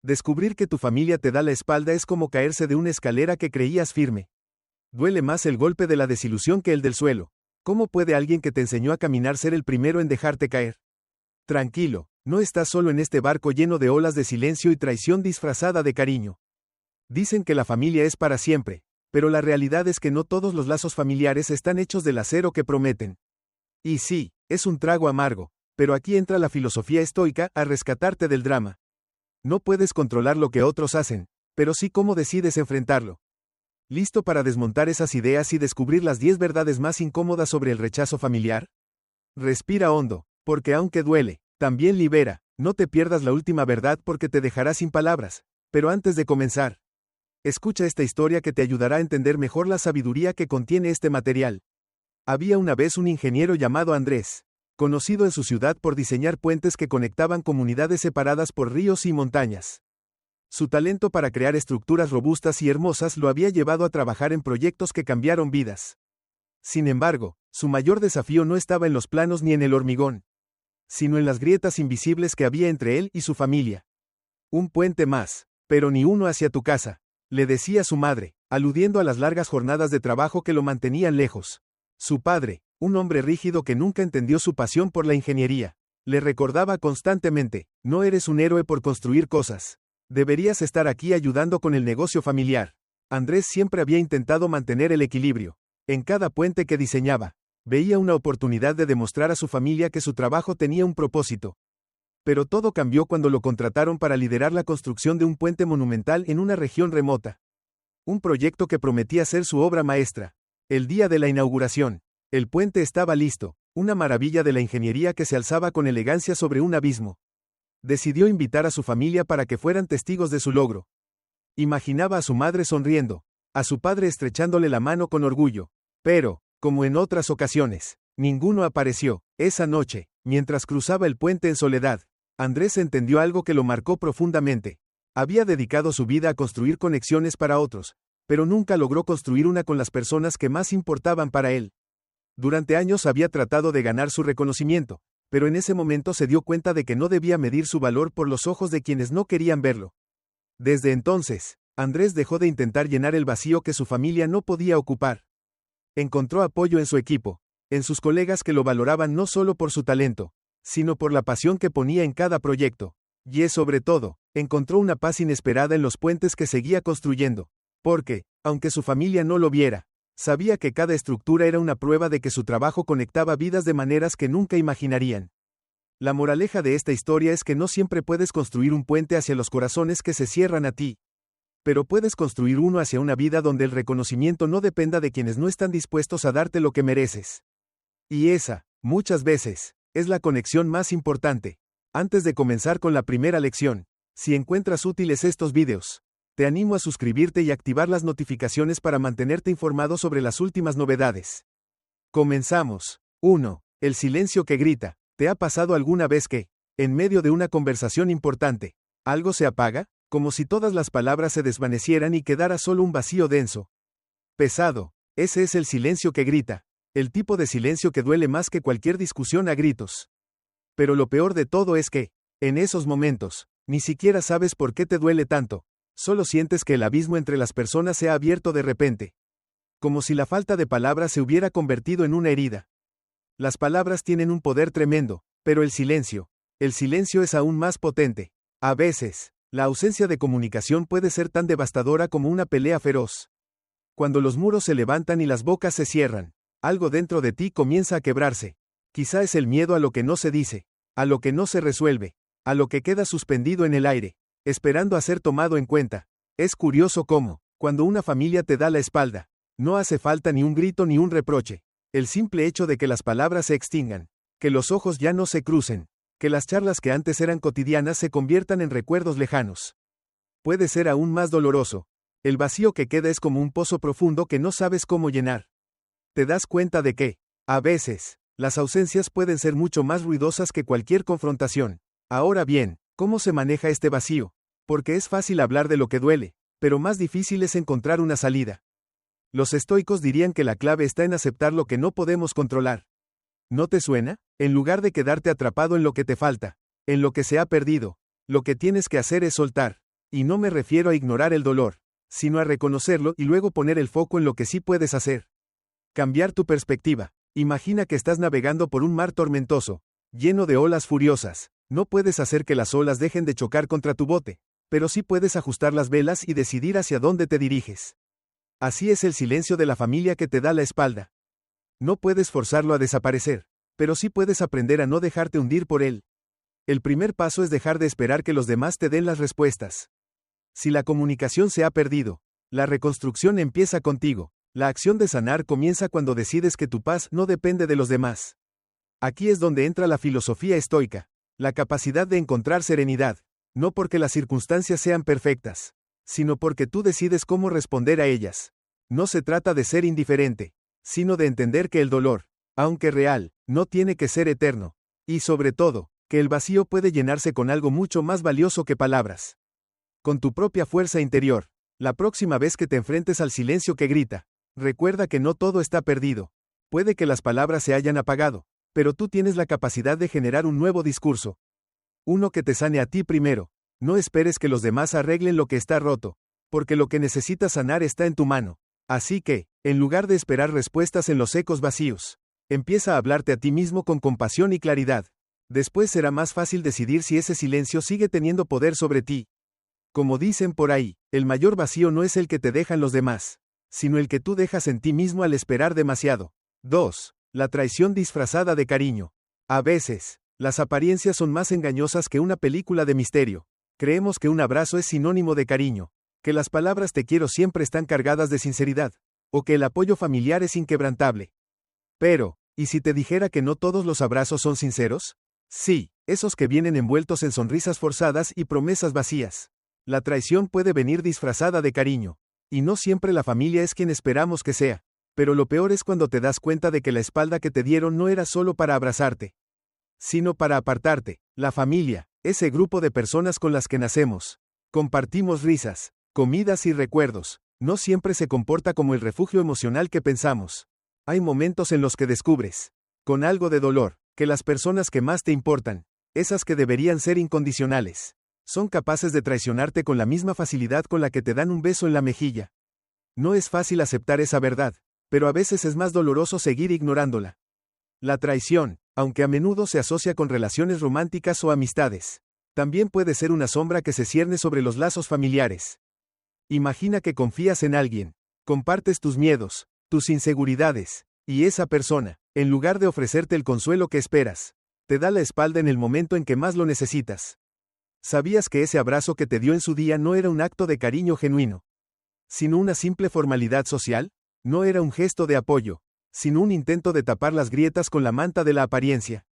Descubrir que tu familia te da la espalda es como caerse de una escalera que creías firme. Duele más el golpe de la desilusión que el del suelo. ¿Cómo puede alguien que te enseñó a caminar ser el primero en dejarte caer? Tranquilo, no estás solo en este barco lleno de olas de silencio y traición disfrazada de cariño. Dicen que la familia es para siempre, pero la realidad es que no todos los lazos familiares están hechos del acero que prometen. Y sí, es un trago amargo, pero aquí entra la filosofía estoica a rescatarte del drama. No puedes controlar lo que otros hacen, pero sí cómo decides enfrentarlo. ¿Listo para desmontar esas ideas y descubrir las 10 verdades más incómodas sobre el rechazo familiar? Respira hondo, porque aunque duele, también libera. No te pierdas la última verdad porque te dejará sin palabras. Pero antes de comenzar, escucha esta historia que te ayudará a entender mejor la sabiduría que contiene este material. Había una vez un ingeniero llamado Andrés, conocido en su ciudad por diseñar puentes que conectaban comunidades separadas por ríos y montañas. Su talento para crear estructuras robustas y hermosas lo había llevado a trabajar en proyectos que cambiaron vidas. Sin embargo, su mayor desafío no estaba en los planos ni en el hormigón, sino en las grietas invisibles que había entre él y su familia. Un puente más, pero ni uno hacia tu casa, le decía su madre, aludiendo a las largas jornadas de trabajo que lo mantenían lejos. Su padre, un hombre rígido que nunca entendió su pasión por la ingeniería, le recordaba constantemente, no eres un héroe por construir cosas. Deberías estar aquí ayudando con el negocio familiar. Andrés siempre había intentado mantener el equilibrio. En cada puente que diseñaba, veía una oportunidad de demostrar a su familia que su trabajo tenía un propósito. Pero todo cambió cuando lo contrataron para liderar la construcción de un puente monumental en una región remota. Un proyecto que prometía ser su obra maestra. El día de la inauguración, el puente estaba listo, una maravilla de la ingeniería que se alzaba con elegancia sobre un abismo. Decidió invitar a su familia para que fueran testigos de su logro. Imaginaba a su madre sonriendo, a su padre estrechándole la mano con orgullo. Pero, como en otras ocasiones, ninguno apareció. Esa noche, mientras cruzaba el puente en soledad, Andrés entendió algo que lo marcó profundamente. Había dedicado su vida a construir conexiones para otros, pero nunca logró construir una con las personas que más importaban para él. Durante años había tratado de ganar su reconocimiento, pero en ese momento se dio cuenta de que no debía medir su valor por los ojos de quienes no querían verlo. Desde entonces, Andrés dejó de intentar llenar el vacío que su familia no podía ocupar. Encontró apoyo en su equipo, en sus colegas que lo valoraban no solo por su talento, sino por la pasión que ponía en cada proyecto. Y sobre todo, encontró una paz inesperada en los puentes que seguía construyendo. Porque, aunque su familia no lo viera, sabía que cada estructura era una prueba de que su trabajo conectaba vidas de maneras que nunca imaginarían. La moraleja de esta historia es que no siempre puedes construir un puente hacia los corazones que se cierran a ti. Pero puedes construir uno hacia una vida donde el reconocimiento no dependa de quienes no están dispuestos a darte lo que mereces. Y esa, muchas veces, es la conexión más importante. Antes de comenzar con la primera lección, si encuentras útiles estos videos, te animo a suscribirte y activar las notificaciones para mantenerte informado sobre las últimas novedades. Comenzamos. 1. El silencio que grita. ¿Te ha pasado alguna vez que, en medio de una conversación importante, algo se apaga, como si todas las palabras se desvanecieran y quedara solo un vacío denso? Pesado. Ese es el silencio que grita. El tipo de silencio que duele más que cualquier discusión a gritos. Pero lo peor de todo es que, en esos momentos, ni siquiera sabes por qué te duele tanto. Solo sientes que el abismo entre las personas se ha abierto de repente. Como si la falta de palabras se hubiera convertido en una herida. Las palabras tienen un poder tremendo, pero el silencio es aún más potente. A veces, la ausencia de comunicación puede ser tan devastadora como una pelea feroz. Cuando los muros se levantan y las bocas se cierran, algo dentro de ti comienza a quebrarse. Quizá es el miedo a lo que no se dice, a lo que no se resuelve, a lo que queda suspendido en el aire, esperando a ser tomado en cuenta. Es curioso cómo, cuando una familia te da la espalda, no hace falta ni un grito ni un reproche. El simple hecho de que las palabras se extingan, que los ojos ya no se crucen, que las charlas que antes eran cotidianas se conviertan en recuerdos lejanos. Puede ser aún más doloroso. El vacío que queda es como un pozo profundo que no sabes cómo llenar. Te das cuenta de que, a veces, las ausencias pueden ser mucho más ruidosas que cualquier confrontación. Ahora bien, ¿cómo se maneja este vacío? Porque es fácil hablar de lo que duele, pero más difícil es encontrar una salida. Los estoicos dirían que la clave está en aceptar lo que no podemos controlar. ¿No te suena? En lugar de quedarte atrapado en lo que te falta, en lo que se ha perdido, lo que tienes que hacer es soltar. Y no me refiero a ignorar el dolor, sino a reconocerlo y luego poner el foco en lo que sí puedes hacer. Cambiar tu perspectiva. Imagina que estás navegando por un mar tormentoso, lleno de olas furiosas. No puedes hacer que las olas dejen de chocar contra tu bote, pero sí puedes ajustar las velas y decidir hacia dónde te diriges. Así es el silencio de la familia que te da la espalda. No puedes forzarlo a desaparecer, pero sí puedes aprender a no dejarte hundir por él. El primer paso es dejar de esperar que los demás te den las respuestas. Si la comunicación se ha perdido, la reconstrucción empieza contigo. La acción de sanar comienza cuando decides que tu paz no depende de los demás. Aquí es donde entra la filosofía estoica, la capacidad de encontrar serenidad, no porque las circunstancias sean perfectas, sino porque tú decides cómo responder a ellas. No se trata de ser indiferente, sino de entender que el dolor, aunque real, no tiene que ser eterno, y sobre todo, que el vacío puede llenarse con algo mucho más valioso que palabras. Con tu propia fuerza interior, la próxima vez que te enfrentes al silencio que grita, recuerda que no todo está perdido. Puede que las palabras se hayan apagado, pero tú tienes la capacidad de generar un nuevo discurso. Uno que te sane a ti primero. No esperes que los demás arreglen lo que está roto, porque lo que necesitas sanar está en tu mano. Así que, en lugar de esperar respuestas en los ecos vacíos, empieza a hablarte a ti mismo con compasión y claridad. Después será más fácil decidir si ese silencio sigue teniendo poder sobre ti. Como dicen por ahí, el mayor vacío no es el que te dejan los demás, sino el que tú dejas en ti mismo al esperar demasiado. 2. La traición disfrazada de cariño. A veces, las apariencias son más engañosas que una película de misterio. Creemos que un abrazo es sinónimo de cariño, que las palabras te quiero siempre están cargadas de sinceridad, o que el apoyo familiar es inquebrantable. Pero, ¿y si te dijera que no todos los abrazos son sinceros? Sí, esos que vienen envueltos en sonrisas forzadas y promesas vacías. La traición puede venir disfrazada de cariño, y no siempre la familia es quien esperamos que sea, pero lo peor es cuando te das cuenta de que la espalda que te dieron no era solo para abrazarte, sino para apartarte. La familia, ese grupo de personas con las que nacemos, compartimos risas, comidas y recuerdos, no siempre se comporta como el refugio emocional que pensamos. Hay momentos en los que descubres, con algo de dolor, que las personas que más te importan, esas que deberían ser incondicionales, son capaces de traicionarte con la misma facilidad con la que te dan un beso en la mejilla. No es fácil aceptar esa verdad, pero a veces es más doloroso seguir ignorándola. La traición, aunque a menudo se asocia con relaciones románticas o amistades, también puede ser una sombra que se cierne sobre los lazos familiares. Imagina que confías en alguien, compartes tus miedos, tus inseguridades, y esa persona, en lugar de ofrecerte el consuelo que esperas, te da la espalda en el momento en que más lo necesitas. ¿Sabías que ese abrazo que te dio en su día no era un acto de cariño genuino, sino una simple formalidad social? No era un gesto de apoyo, sino un intento de tapar las grietas con la manta de la apariencia.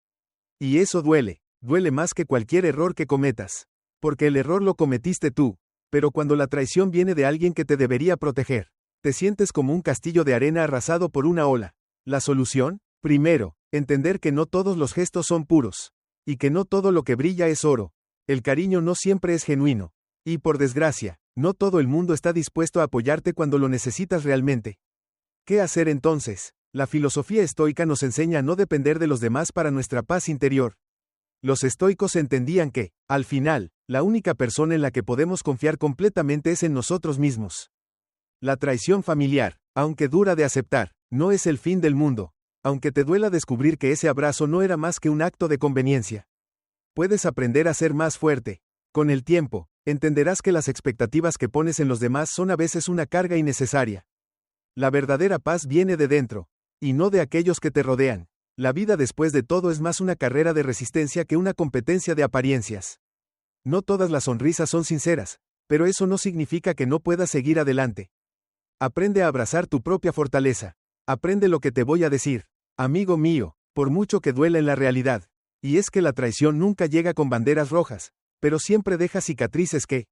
Y eso duele más que cualquier error que cometas, porque el error lo cometiste tú, pero cuando la traición viene de alguien que te debería proteger, te sientes como un castillo de arena arrasado por una ola. ¿La solución? Primero, entender que no todos los gestos son puros, y que no todo lo que brilla es oro. El cariño no siempre es genuino, y por desgracia, no todo el mundo está dispuesto a apoyarte cuando lo necesitas realmente. ¿Qué hacer entonces? La filosofía estoica nos enseña a no depender de los demás para nuestra paz interior. Los estoicos entendían que, al final, la única persona en la que podemos confiar completamente es en nosotros mismos. La traición familiar, aunque dura de aceptar, no es el fin del mundo, aunque te duela descubrir que ese abrazo no era más que un acto de conveniencia. Puedes aprender a ser más fuerte. Con el tiempo, entenderás que las expectativas que pones en los demás son a veces una carga innecesaria. La verdadera paz viene de dentro, y no de aquellos que te rodean. La vida después de todo es más una carrera de resistencia que una competencia de apariencias. No todas las sonrisas son sinceras, pero eso no significa que no puedas seguir adelante. Aprende a abrazar tu propia fortaleza. Aprende lo que te voy a decir, amigo mío, por mucho que duela en la realidad. Y es que la traición nunca llega con banderas rojas, pero siempre deja cicatrices que,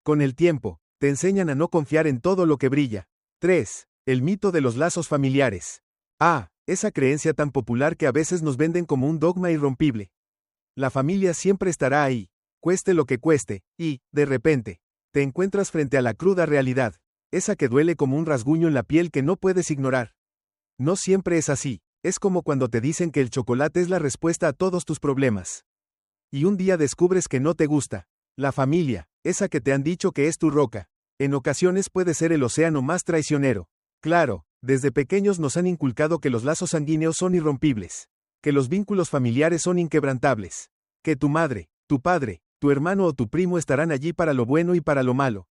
con el tiempo, te enseñan a no confiar en todo lo que brilla. 3. El mito de los lazos familiares. Esa creencia tan popular que a veces nos venden como un dogma irrompible. La familia siempre estará ahí, cueste lo que cueste, y, de repente, te encuentras frente a la cruda realidad, esa que duele como un rasguño en la piel que no puedes ignorar. No siempre es así. Es como cuando te dicen que el chocolate es la respuesta a todos tus problemas. Y un día descubres que no te gusta. La familia, Esa que te han dicho que es tu roca. En ocasiones puede ser el océano más traicionero. Claro, desde pequeños nos han inculcado que los lazos sanguíneos son irrompibles, que los vínculos familiares son inquebrantables, que tu madre, tu padre, tu hermano o tu primo estarán allí para lo bueno y para lo malo.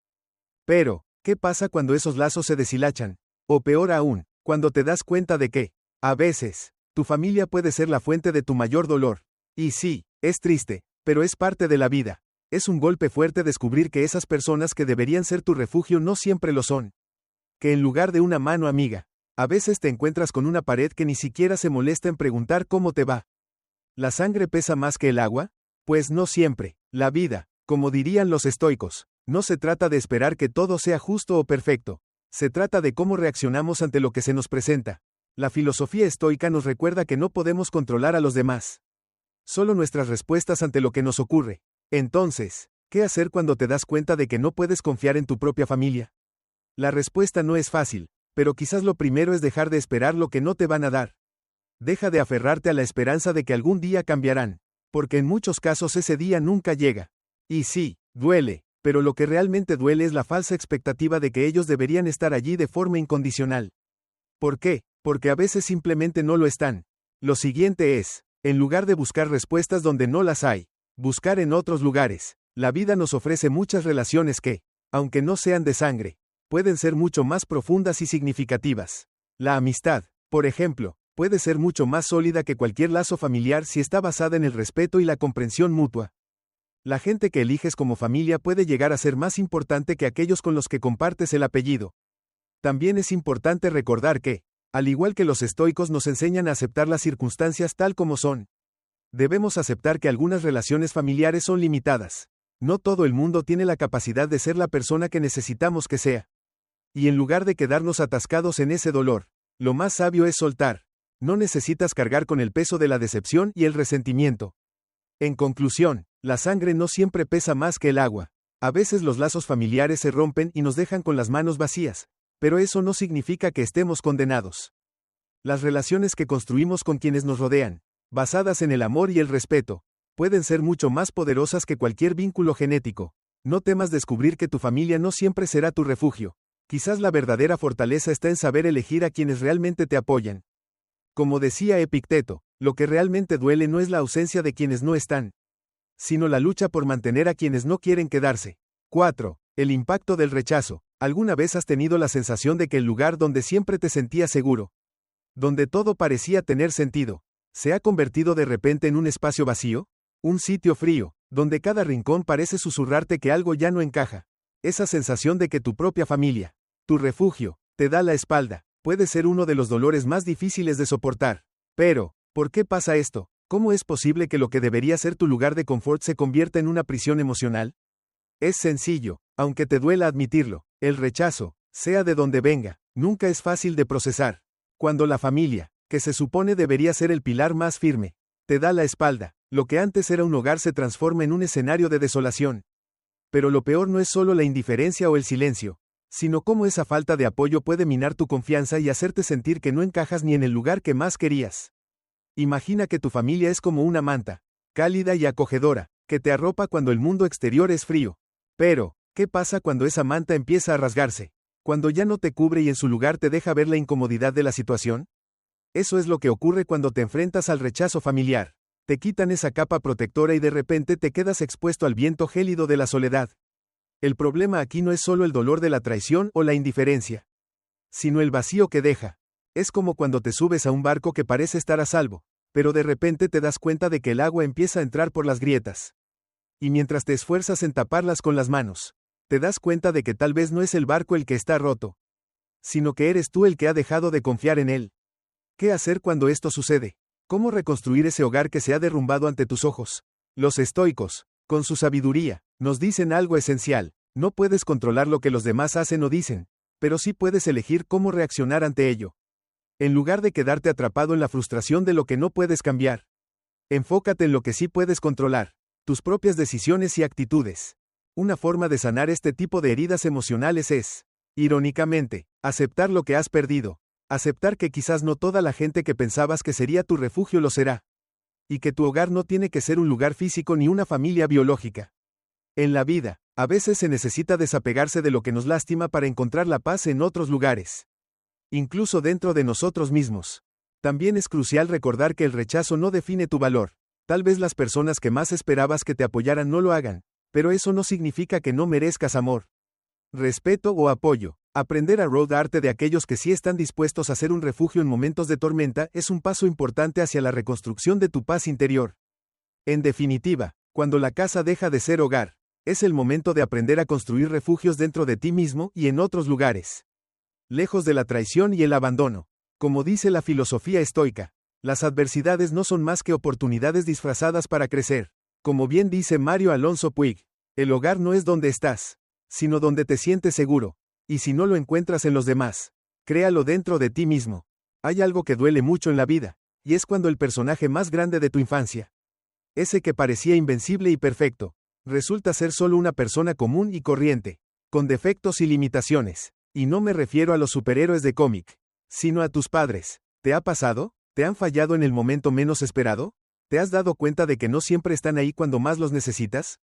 Pero, ¿qué pasa cuando esos lazos se deshilachan? O peor aún, cuando te das cuenta de que, a veces, tu familia puede ser la fuente de tu mayor dolor. Y sí, es triste, pero es parte de la vida. Es un golpe fuerte descubrir que esas personas que deberían ser tu refugio no siempre lo son. Que en lugar de una mano amiga, a veces te encuentras con una pared que ni siquiera se molesta en preguntar cómo te va. ¿La sangre pesa más que el agua? Pues no siempre. La vida, como dirían los estoicos, no se trata de esperar que todo sea justo o perfecto. Se trata de cómo reaccionamos ante lo que se nos presenta. La filosofía estoica nos recuerda que no podemos controlar a los demás. Solo nuestras respuestas ante lo que nos ocurre. Entonces, ¿qué hacer cuando te das cuenta de que no puedes confiar en tu propia familia? La respuesta no es fácil, pero quizás lo primero es dejar de esperar lo que no te van a dar. Deja de aferrarte a la esperanza de que algún día cambiarán, porque en muchos casos ese día nunca llega. Y sí, duele, pero lo que realmente duele es la falsa expectativa de que ellos deberían estar allí de forma incondicional. ¿Por qué? Porque a veces simplemente no lo están. Lo siguiente es, en lugar de buscar respuestas donde no las hay, buscar en otros lugares. La vida nos ofrece muchas relaciones que, aunque no sean de sangre, pueden ser mucho más profundas y significativas. La amistad, por ejemplo, puede ser mucho más sólida que cualquier lazo familiar si está basada en el respeto y la comprensión mutua. La gente que eliges como familia puede llegar a ser más importante que aquellos con los que compartes el apellido. También es importante recordar que, al igual que los estoicos nos enseñan a aceptar las circunstancias tal como son, debemos aceptar que algunas relaciones familiares son limitadas. No todo el mundo tiene la capacidad de ser la persona que necesitamos que sea. Y en lugar de quedarnos atascados en ese dolor, lo más sabio es soltar. No necesitas cargar con el peso de la decepción y el resentimiento. En conclusión, la sangre no siempre pesa más que el agua. A veces los lazos familiares se rompen y nos dejan con las manos vacías, pero eso no significa que estemos condenados. Las relaciones que construimos con quienes nos rodean, basadas en el amor y el respeto, pueden ser mucho más poderosas que cualquier vínculo genético. No temas descubrir que tu familia no siempre será tu refugio. Quizás la verdadera fortaleza está en saber elegir a quienes realmente te apoyan. Como decía Epicteto, lo que realmente duele no es la ausencia de quienes no están, sino la lucha por mantener a quienes no quieren quedarse. 4. El impacto del rechazo. ¿Alguna vez has tenido la sensación de que el lugar donde siempre te sentías seguro, donde todo parecía tener sentido, se ha convertido de repente en un espacio vacío? Un sitio frío, donde cada rincón parece susurrarte que algo ya no encaja. Esa sensación de que tu propia familia, tu refugio, te da la espalda, puede ser uno de los dolores más difíciles de soportar. Pero, ¿por qué pasa esto? ¿Cómo es posible que lo que debería ser tu lugar de confort se convierta en una prisión emocional? Es sencillo, aunque te duela admitirlo, el rechazo, sea de donde venga, nunca es fácil de procesar. Cuando la familia, que se supone debería ser el pilar más firme, te da la espalda, lo que antes era un hogar se transforma en un escenario de desolación. Pero lo peor no es solo la indiferencia o el silencio, sino cómo esa falta de apoyo puede minar tu confianza y hacerte sentir que no encajas ni en el lugar que más querías. Imagina que tu familia es como una manta, cálida y acogedora, que te arropa cuando el mundo exterior es frío. Pero, ¿qué pasa cuando esa manta empieza a rasgarse? Cuando ya no te cubre y en su lugar te deja ver la incomodidad de la situación. Eso es lo que ocurre cuando te enfrentas al rechazo familiar. Te quitan esa capa protectora y de repente te quedas expuesto al viento gélido de la soledad. El problema aquí no es solo el dolor de la traición o la indiferencia, sino el vacío que deja. Es como cuando te subes a un barco que parece estar a salvo, pero de repente te das cuenta de que el agua empieza a entrar por las grietas. Y mientras te esfuerzas en taparlas con las manos, te das cuenta de que tal vez no es el barco el que está roto, sino que eres tú el que ha dejado de confiar en él. ¿Qué hacer cuando esto sucede? ¿Cómo reconstruir ese hogar que se ha derrumbado ante tus ojos? Los estoicos, con su sabiduría, nos dicen algo esencial. No puedes controlar lo que los demás hacen o dicen, pero sí puedes elegir cómo reaccionar ante ello. En lugar de quedarte atrapado en la frustración de lo que no puedes cambiar, enfócate en lo que sí puedes controlar, tus propias decisiones y actitudes. Una forma de sanar este tipo de heridas emocionales es, irónicamente, aceptar lo que has perdido. Aceptar que quizás no toda la gente que pensabas que sería tu refugio lo será. Y que tu hogar no tiene que ser un lugar físico ni una familia biológica. En la vida, a veces se necesita desapegarse de lo que nos lastima para encontrar la paz en otros lugares. Incluso dentro de nosotros mismos. También es crucial recordar que el rechazo no define tu valor. Tal vez las personas que más esperabas que te apoyaran no lo hagan, pero eso no significa que no merezcas amor, respeto o apoyo. Aprender a rodearte de aquellos que sí están dispuestos a ser un refugio en momentos de tormenta es un paso importante hacia la reconstrucción de tu paz interior. En definitiva, cuando la casa deja de ser hogar, es el momento de aprender a construir refugios dentro de ti mismo y en otros lugares. Lejos de la traición y el abandono. Como dice la filosofía estoica, las adversidades no son más que oportunidades disfrazadas para crecer. Como bien dice Mario Alonso Puig, el hogar no es donde estás, sino donde te sientes seguro. Y si no lo encuentras en los demás, créalo dentro de ti mismo. Hay algo que duele mucho en la vida, y es cuando el personaje más grande de tu infancia, ese que parecía invencible y perfecto, resulta ser solo una persona común y corriente, con defectos y limitaciones. Y no me refiero a los superhéroes de cómic, sino a tus padres. ¿Te ha pasado? ¿Te han fallado en el momento menos esperado? ¿Te has dado cuenta de que no siempre están ahí cuando más los necesitas?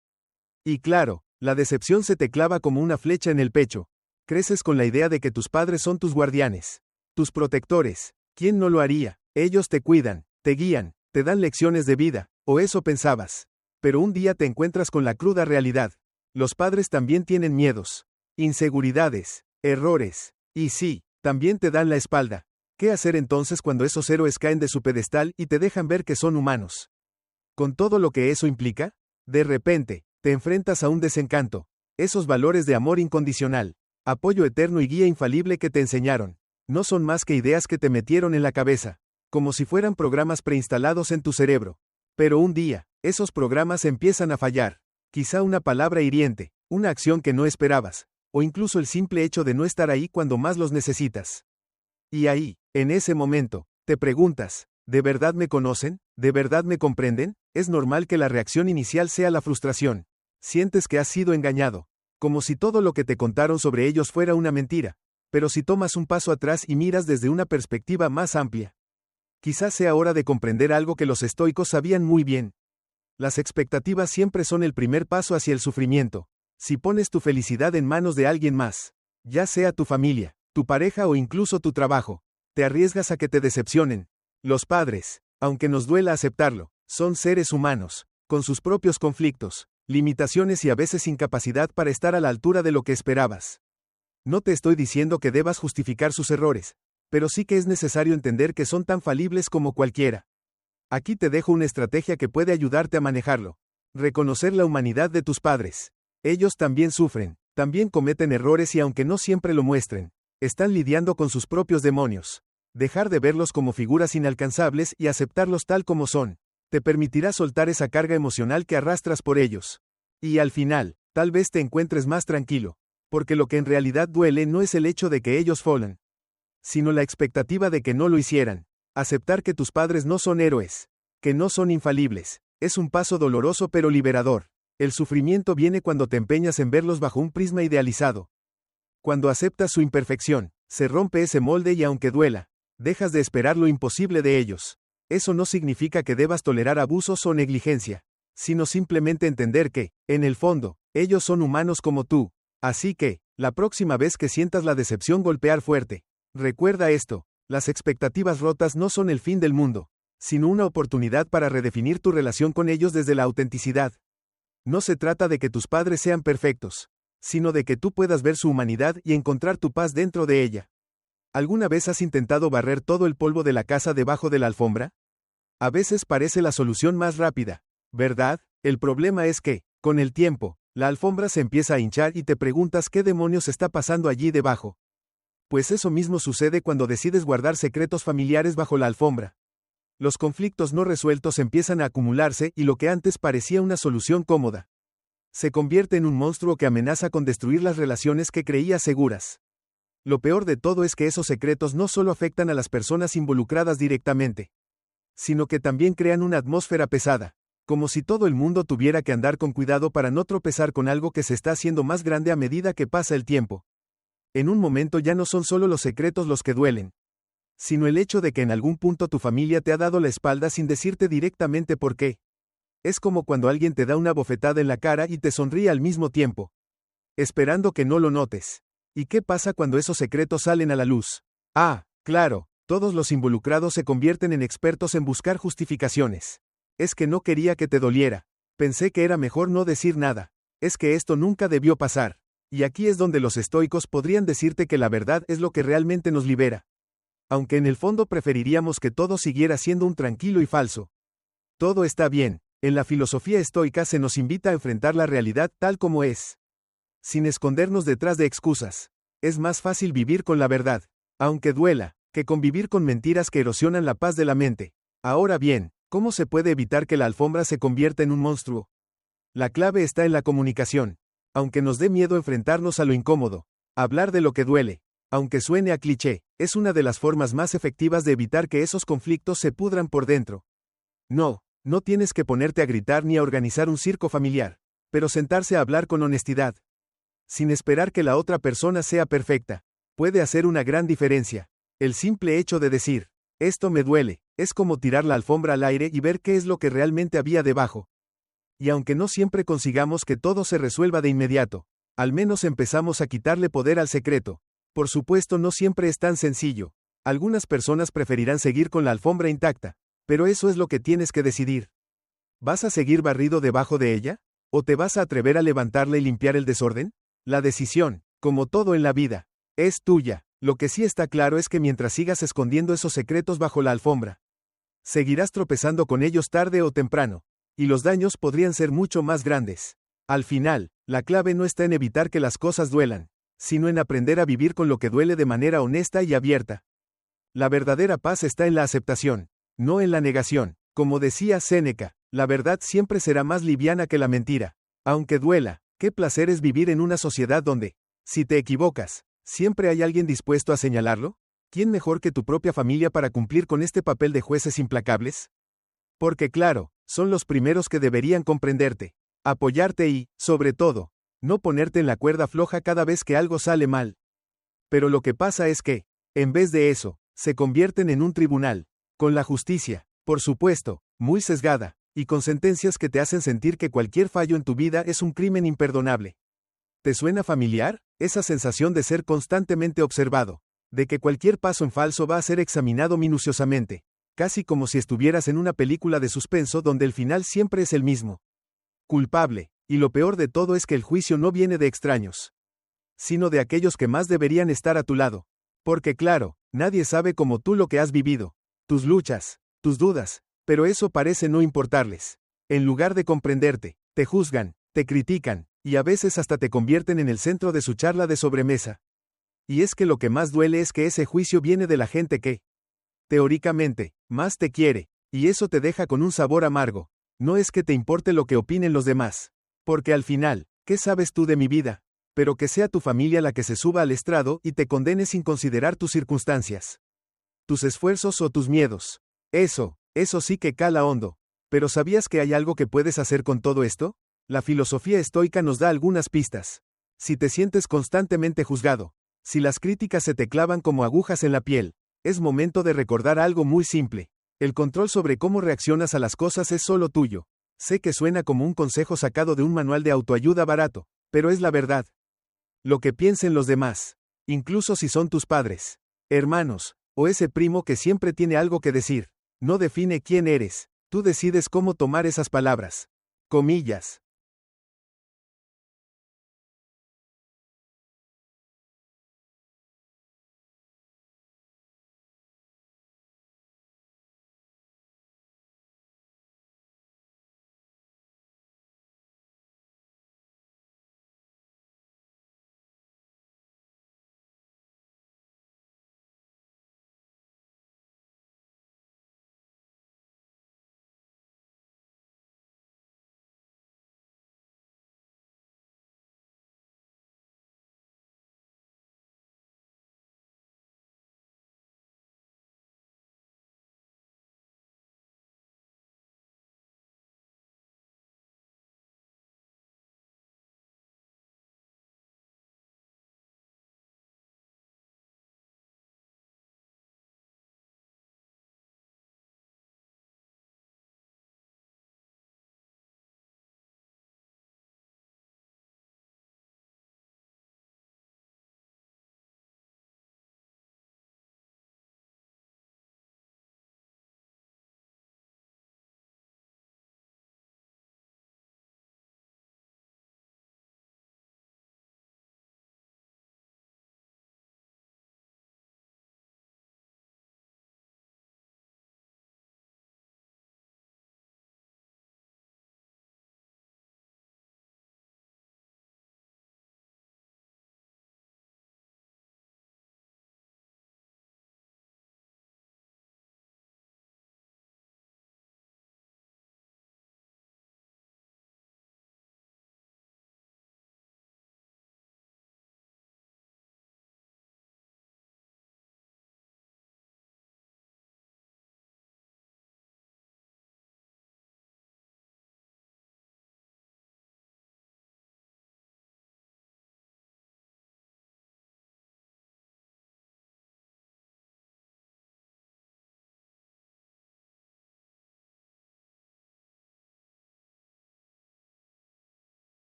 Y claro, la decepción se te clava como una flecha en el pecho. Creces con la idea de que tus padres son tus guardianes, tus protectores. ¿Quién no lo haría? Ellos te cuidan, te guían, te dan lecciones de vida, o eso pensabas. Pero un día te encuentras con la cruda realidad. Los padres también tienen miedos, inseguridades, errores, y sí, también te dan la espalda. ¿Qué hacer entonces cuando esos héroes caen de su pedestal y te dejan ver que son humanos? Con todo lo que eso implica, de repente, te enfrentas a un desencanto. Esos valores de amor incondicional, apoyo eterno y guía infalible que te enseñaron, no son más que ideas que te metieron en la cabeza, como si fueran programas preinstalados en tu cerebro. Pero un día, esos programas empiezan a fallar. Quizá una palabra hiriente, una acción que no esperabas, o incluso el simple hecho de no estar ahí cuando más los necesitas. Y ahí, en ese momento, te preguntas, ¿de verdad me conocen? ¿De verdad me comprenden? Es normal que la reacción inicial sea la frustración. Sientes que has sido engañado, como si todo lo que te contaron sobre ellos fuera una mentira. Pero si tomas un paso atrás y miras desde una perspectiva más amplia, quizás sea hora de comprender algo que los estoicos sabían muy bien. Las expectativas siempre son el primer paso hacia el sufrimiento. Si pones tu felicidad en manos de alguien más, ya sea tu familia, tu pareja o incluso tu trabajo, te arriesgas a que te decepcionen. Los padres, aunque nos duela aceptarlo, son seres humanos, con sus propios conflictos, limitaciones y a veces incapacidad para estar a la altura de lo que esperabas. No te estoy diciendo que debas justificar sus errores, pero sí que es necesario entender que son tan falibles como cualquiera. Aquí te dejo una estrategia que puede ayudarte a manejarlo. Reconocer la humanidad de tus padres. Ellos también sufren, también cometen errores y aunque no siempre lo muestren, están lidiando con sus propios demonios. Dejar de verlos como figuras inalcanzables y aceptarlos tal como son, te permitirá soltar esa carga emocional que arrastras por ellos. Y al final, tal vez te encuentres más tranquilo, porque lo que en realidad duele no es el hecho de que ellos fallen, sino la expectativa de que no lo hicieran. Aceptar que tus padres no son héroes, que no son infalibles, es un paso doloroso pero liberador. El sufrimiento viene cuando te empeñas en verlos bajo un prisma idealizado. Cuando aceptas su imperfección, se rompe ese molde y aunque duela, dejas de esperar lo imposible de ellos. Eso no significa que debas tolerar abusos o negligencia, sino simplemente entender que, en el fondo, ellos son humanos como tú. Así que, la próxima vez que sientas la decepción golpear fuerte, recuerda esto. Las expectativas rotas no son el fin del mundo, sino una oportunidad para redefinir tu relación con ellos desde la autenticidad. No se trata de que tus padres sean perfectos, sino de que tú puedas ver su humanidad y encontrar tu paz dentro de ella. ¿Alguna vez has intentado barrer todo el polvo de la casa debajo de la alfombra? A veces parece la solución más rápida, ¿verdad? El problema es que, con el tiempo, la alfombra se empieza a hinchar y te preguntas qué demonios está pasando allí debajo. Pues eso mismo sucede cuando decides guardar secretos familiares bajo la alfombra. Los conflictos no resueltos empiezan a acumularse y lo que antes parecía una solución cómoda se convierte en un monstruo que amenaza con destruir las relaciones que creías seguras. Lo peor de todo es que esos secretos no solo afectan a las personas involucradas directamente, sino que también crean una atmósfera pesada, como si todo el mundo tuviera que andar con cuidado para no tropezar con algo que se está haciendo más grande a medida que pasa el tiempo. En un momento ya no son solo los secretos los que duelen, sino el hecho de que en algún punto tu familia te ha dado la espalda sin decirte directamente por qué. Es como cuando alguien te da una bofetada en la cara y te sonríe al mismo tiempo, esperando que no lo notes. ¿Y qué pasa cuando esos secretos salen a la luz? Ah, claro, todos los involucrados se convierten en expertos en buscar justificaciones. Es que no quería que te doliera. Pensé que era mejor no decir nada. Es que esto nunca debió pasar. Y aquí es donde los estoicos podrían decirte que la verdad es lo que realmente nos libera. Aunque en el fondo preferiríamos que todo siguiera siendo un tranquilo y falso. Todo está bien. En la filosofía estoica se nos invita a enfrentar la realidad tal como es, sin escondernos detrás de excusas. Es más fácil vivir con la verdad, aunque duela, que convivir con mentiras que erosionan la paz de la mente. Ahora bien, ¿cómo se puede evitar que la alfombra se convierta en un monstruo? La clave está en la comunicación. Aunque nos dé miedo enfrentarnos a lo incómodo, hablar de lo que duele, aunque suene a cliché, es una de las formas más efectivas de evitar que esos conflictos se pudran por dentro. No tienes que ponerte a gritar ni a organizar un circo familiar, pero sentarse a hablar con honestidad, sin esperar que la otra persona sea perfecta, puede hacer una gran diferencia. El simple hecho de decir, esto me duele, es como tirar la alfombra al aire y ver qué es lo que realmente había debajo. Y aunque no siempre consigamos que todo se resuelva de inmediato, al menos empezamos a quitarle poder al secreto. Por supuesto, no siempre es tan sencillo. Algunas personas preferirán seguir con la alfombra intacta, pero eso es lo que tienes que decidir. ¿Vas a seguir barrido debajo de ella? ¿O te vas a atrever a levantarla y limpiar el desorden? La decisión, como todo en la vida, es tuya. Lo que sí está claro es que mientras sigas escondiendo esos secretos bajo la alfombra, seguirás tropezando con ellos tarde o temprano, y los daños podrían ser mucho más grandes. Al final, la clave no está en evitar que las cosas duelan, sino en aprender a vivir con lo que duele de manera honesta y abierta. La verdadera paz está en la aceptación, no en la negación. Como decía Séneca, la verdad siempre será más liviana que la mentira. Aunque duela, qué placer es vivir en una sociedad donde, si te equivocas, siempre hay alguien dispuesto a señalarlo. ¿Quién mejor que tu propia familia para cumplir con este papel de jueces implacables? Porque claro, son los primeros que deberían comprenderte, apoyarte y, sobre todo, no ponerte en la cuerda floja cada vez que algo sale mal. Pero lo que pasa es que, en vez de eso, se convierten en un tribunal, con la justicia, por supuesto, muy sesgada, y con sentencias que te hacen sentir que cualquier fallo en tu vida es un crimen imperdonable. ¿Te suena familiar? Esa sensación de ser constantemente observado, de que cualquier paso en falso va a ser examinado minuciosamente, casi como si estuvieras en una película de suspenso donde el final siempre es el mismo. Culpable, y lo peor de todo es que el juicio no viene de extraños, sino de aquellos que más deberían estar a tu lado. Porque claro, nadie sabe como tú lo que has vivido, tus luchas, tus dudas, pero eso parece no importarles. En lugar de comprenderte, te juzgan, te critican, y a veces hasta te convierten en el centro de su charla de sobremesa. Y es que lo que más duele es que ese juicio viene de la gente que, teóricamente, más te quiere, y eso te deja con un sabor amargo. No es que te importe lo que opinen los demás, porque al final, ¿qué sabes tú de mi vida? Pero que sea tu familia la que se suba al estrado y te condene sin considerar tus circunstancias, tus esfuerzos o tus miedos. Eso sí que cala hondo. ¿Pero sabías que hay algo que puedes hacer con todo esto? La filosofía estoica nos da algunas pistas. Si te sientes constantemente juzgado, si las críticas se te clavan como agujas en la piel, es momento de recordar algo muy simple. El control sobre cómo reaccionas a las cosas es solo tuyo. Sé que suena como un consejo sacado de un manual de autoayuda barato, pero es la verdad. Lo que piensen los demás, incluso si son tus padres, hermanos, o ese primo que siempre tiene algo que decir, no define quién eres. Tú decides cómo tomar esas palabras. Comillas.